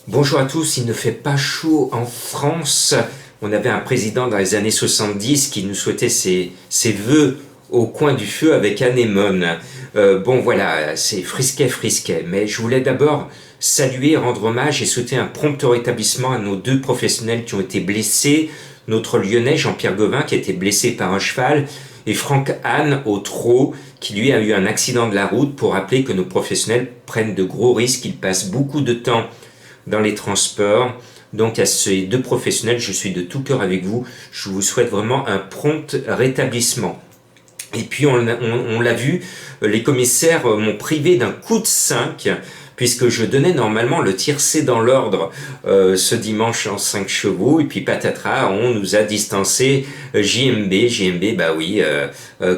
Bonjour à tous, il ne fait pas chaud en France. On avait un président dans les années 70 qui nous souhaitait ses vœux au coin du feu avec anémone. Bon voilà, c'est frisquet. Mais je voulais d'abord saluer, rendre hommage et souhaiter un prompt rétablissement à nos deux professionnels qui ont été blessés. Notre Lyonnais Jean-Pierre Gauvin qui a été blessé par un cheval et Franck Anne au trot qui lui a eu un accident de la route, pour rappeler que nos professionnels prennent de gros risques, ils passent beaucoup de temps dans les transports. Donc à ces deux professionnels, je suis de tout cœur avec vous. Je vous souhaite vraiment un prompt rétablissement. Et puis on l'a vu, les commissaires m'ont privé d'un coup de 5 puisque je donnais normalement le tiercé dans l'ordre ce dimanche en 5 chevaux, et puis patatras, on nous a distancé JMB, bah oui,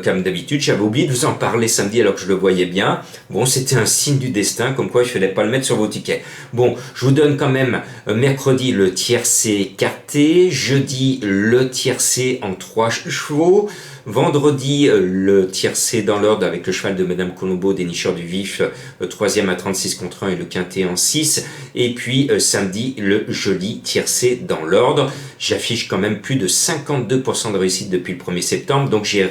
comme d'habitude, j'avais oublié de vous en parler samedi alors que je le voyais bien. Bon, c'était un signe du destin, comme quoi il fallait pas le mettre sur vos tickets. Bon, je vous donne quand même mercredi le tiercé quarté, jeudi le tiercé en 3 chevaux, vendredi, le tiercé dans l'ordre avec le cheval de Madame Colombo, dénicheur du vif, troisième à 36 contre 1 et le quintet en 6. Et puis samedi, le joli tiercé dans l'ordre. J'affiche quand même plus de 52% de réussite depuis le 1er septembre. Donc j'ai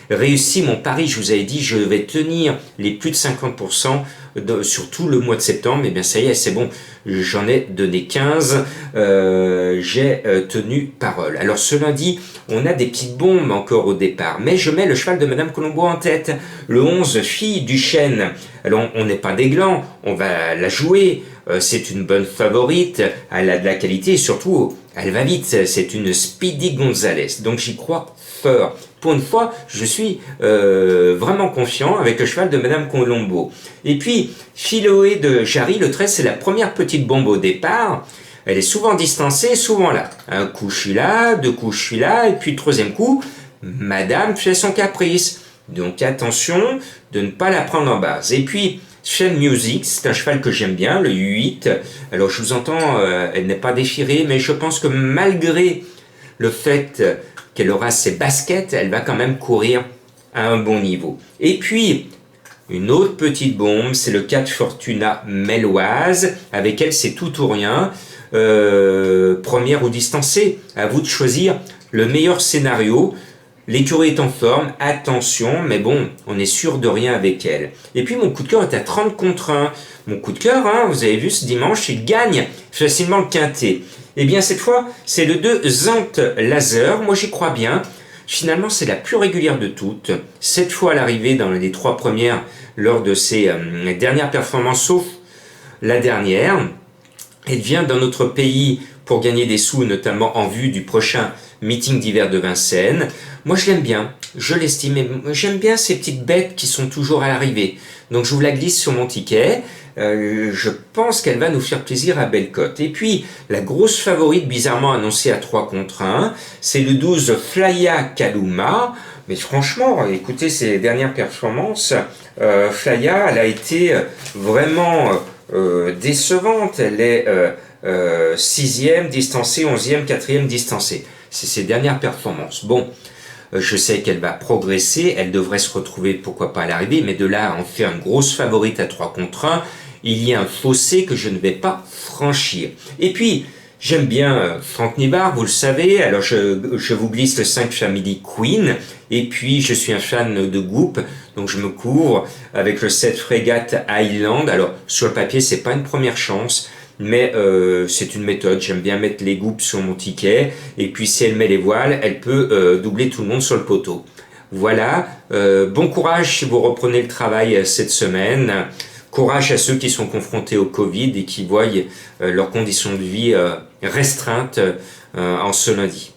réussi mon pari. Je vous avais dit, je vais tenir les plus de 50% sur tout le mois de septembre. Et bien ça y est, c'est bon. J'en ai donné 15. J'ai tenu parole. Alors ce lundi, on a des petites bombes encore au départ. Mais je mets le cheval de Madame Colombo en tête. Le 11, Fille du Chêne. Alors on n'est pas des glands. On va la jouer. C'est une bonne favorite. Elle a de la qualité et surtout, elle va vite. C'est une Speedy Gonzalez. Donc j'y crois fort. Pour une fois, je suis vraiment confiant avec le cheval de Madame Colombo. Et puis, Philoé de Jarry, le 13, c'est la première petite bombe au départ. Elle est souvent distancée, souvent là. Un coup, je suis là, deux coups, je suis là, et puis le troisième coup, Madame fait son caprice. Donc attention de ne pas la prendre en base. Et puis, Shell Music, c'est un cheval que j'aime bien, le 8. Alors je vous entends, elle n'est pas déchirée, mais je pense que malgré le fait qu'elle aura ses baskets, elle va quand même courir à un bon niveau. Et puis, une autre petite bombe, c'est le 4 Fortuna Melloise. Avec elle, c'est tout ou rien. Première ou distancée, à vous de choisir le meilleur scénario. L'écurie est en forme, attention, mais bon, on est sûr de rien avec elle. Et puis mon coup de cœur est à 30 contre 1. Mon coup de cœur, vous avez vu ce dimanche, il gagne facilement le quintet. Et bien cette fois, c'est le 2 Zant Laser. Moi j'y crois bien. Finalement, c'est la plus régulière de toutes. 7 fois à l'arrivée dans les 3 premières lors de ses dernières performances, sauf la dernière. Elle vient dans notre pays pour gagner des sous, notamment en vue du prochain meeting d'hiver de Vincennes. Moi, je l'aime bien, je l'estime. J'aime bien ces petites bêtes qui sont toujours à l'arrivée. Donc, je vous la glisse sur mon ticket. Je pense qu'elle va nous faire plaisir à belle cote. Et puis, la grosse favorite, bizarrement annoncée à 3 contre 1, c'est le 12 Flya Kaluma. Mais franchement, écoutez ses dernières performances. Flya, elle a été vraiment décevante. Elle est 6e distancée, 11e, 4e distancée. C'est ses dernières performances. Bon, je sais qu'elle va progresser, elle devrait se retrouver, pourquoi pas à l'arrivée, mais de là à en faire une grosse favorite à 3 contre 1, il y a un fossé que je ne vais pas franchir. Et puis, j'aime bien Franck Nivard, vous le savez, alors je vous glisse le 5 Family Queen, et puis je suis un fan de Goop, donc je me couvre avec le 7 Frégate Highland. Alors, sur le papier, c'est pas une première chance, mais c'est une méthode. J'aime bien mettre les goupes sur mon ticket, et puis si elle met les voiles, elle peut doubler tout le monde sur le poteau. Voilà, bon courage si vous reprenez le travail cette semaine. Courage à ceux qui sont confrontés au Covid et qui voient leurs conditions de vie restreintes en ce lundi.